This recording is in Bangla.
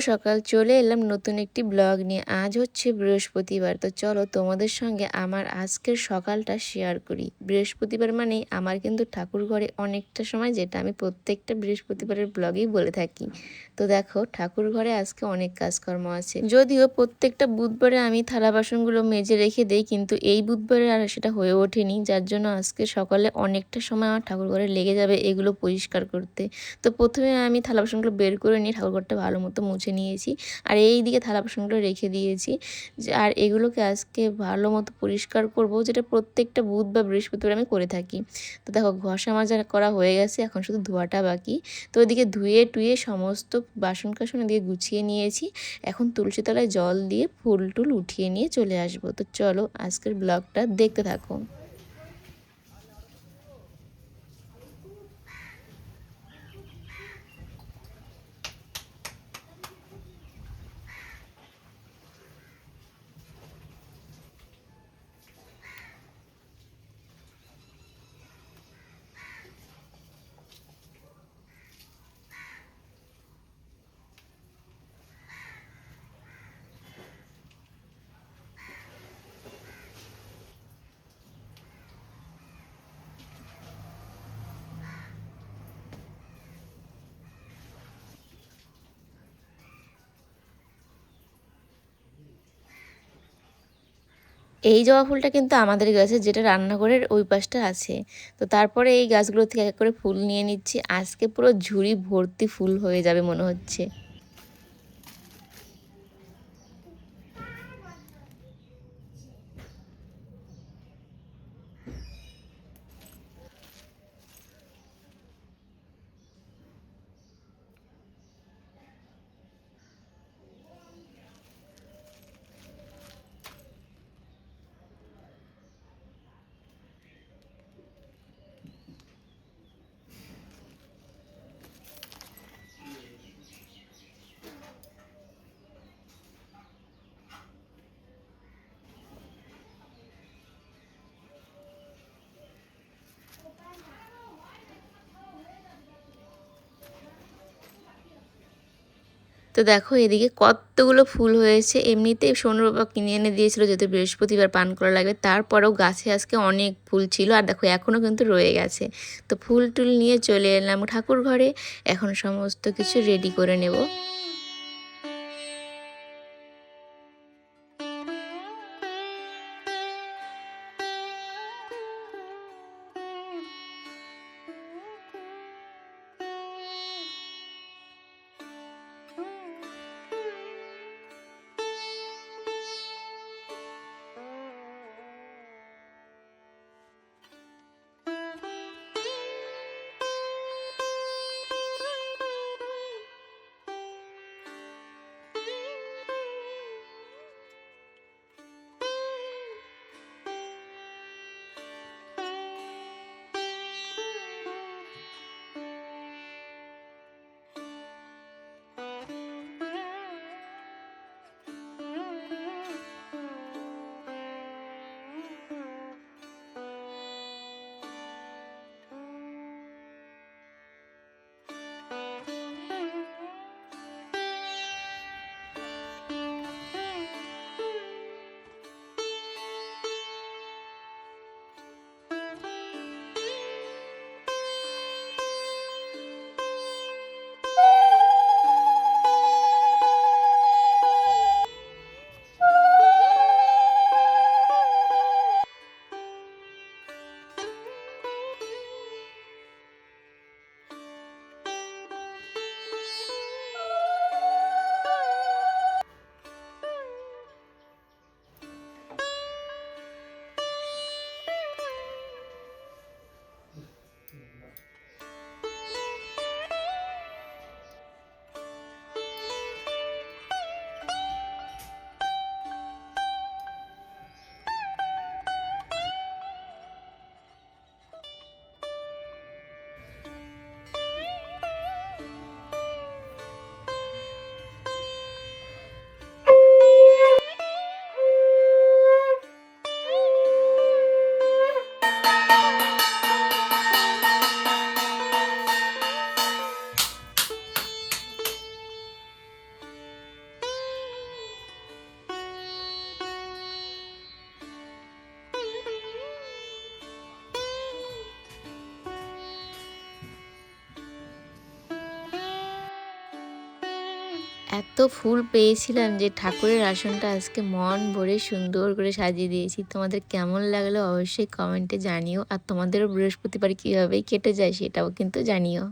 সকাল চলে এলাম নতুন একটি ব্লগ নিয়ে। আজ হচ্ছে বৃহস্পতিবার। তো চলো তোমাদের সঙ্গে আমার আজকের সকালটা শেয়ার করি। বৃহস্পতিবার মানেই আমার কিন্তু ঠাকুর ঘরে অনেকটা সময়, যেটা আমি প্রত্যেকটা বৃহস্পতিবারের ব্লগেই বলে থাকি। তো দেখো ঠাকুর ঘরে আজকে অনেক কাজকর্ম আছে। যদিও প্রত্যেকটা বুধবারে আমি থালা বাসনগুলো মেজে রেখে দেই, কিন্তু এই বুধবারে আর সেটা হয়ে ওঠেনি, যার জন্য আজকে সকালে অনেকটা সময় আমার ঠাকুর ঘরে লেগে যাবে এগুলো পরিষ্কার করতে। তো প্রথমে আমি থালা বাসনগুলো বের করে নিয়ে ঠাকুরঘরটা ভালো মতো মুছে নিয়েছি, আর এই দিকে থালা বাসনগুলো রেখে দিয়েছি। আর এগুলোকে আজকে ভালো মতো পরিষ্কার করব, যেটা প্রত্যেকটা বুধ বা বৃহস্পতিবার আমি করে থাকি। তো দেখো ঘষা মাজা করা হয়ে গেছে, এখন শুধু ধোয়াটা বাকি। তো ওইদিকে ধুয়ে টুয়ে সমস্ত বাসন কাসন এদিকে গুছিয়ে নিয়েছি। এখন তুলসী তলায় জল দিয়ে ফুল টুল উঠিয়ে নিয়ে চলে আসবো। তো চলো আজকের ব্লগটা দেখতে থাকো। এই জবা ফুলটা কিন্তু আমাদের গাছে, যেটা রান্নাঘরের ওই পাশটা আছে। তো তারপরে এই গাছগুলো থেকে এক এক করে ফুল নিয়ে নিচ্ছি। আজকে পুরো ঝুড়ি ভর্তি ফুল হয়ে যাবে মনে হচ্ছে। তো দেখো এদিকে কতগুলো ফুল হয়েছে। এমনিতেই সোনুর বাবা কিনে এনে দিয়েছিল, যেহেতু বৃহস্পতিবার পান করা লাগবে। তারপরেও গাছে আজকে অনেক ফুল ছিল, আর দেখো এখনও কিন্তু রয়ে গেছে। তো ফুল টুল নিয়ে চলে এলাম ঠাকুর ঘরে। এখন সমস্ত কিছু রেডি করে নেব। এত ফুল পেয়েছিলাম যে ঠাকুরের আসনটা আজকে মন ভরে সুন্দর করে সাজিয়ে দিয়েছি। তোমাদের কেমন লাগলো অবশ্যই কমেন্টে জানিও। আর তোমাদেরও বৃহস্পতিবার কীভাবে কেটে যায় সেটাও কিন্তু জানিও।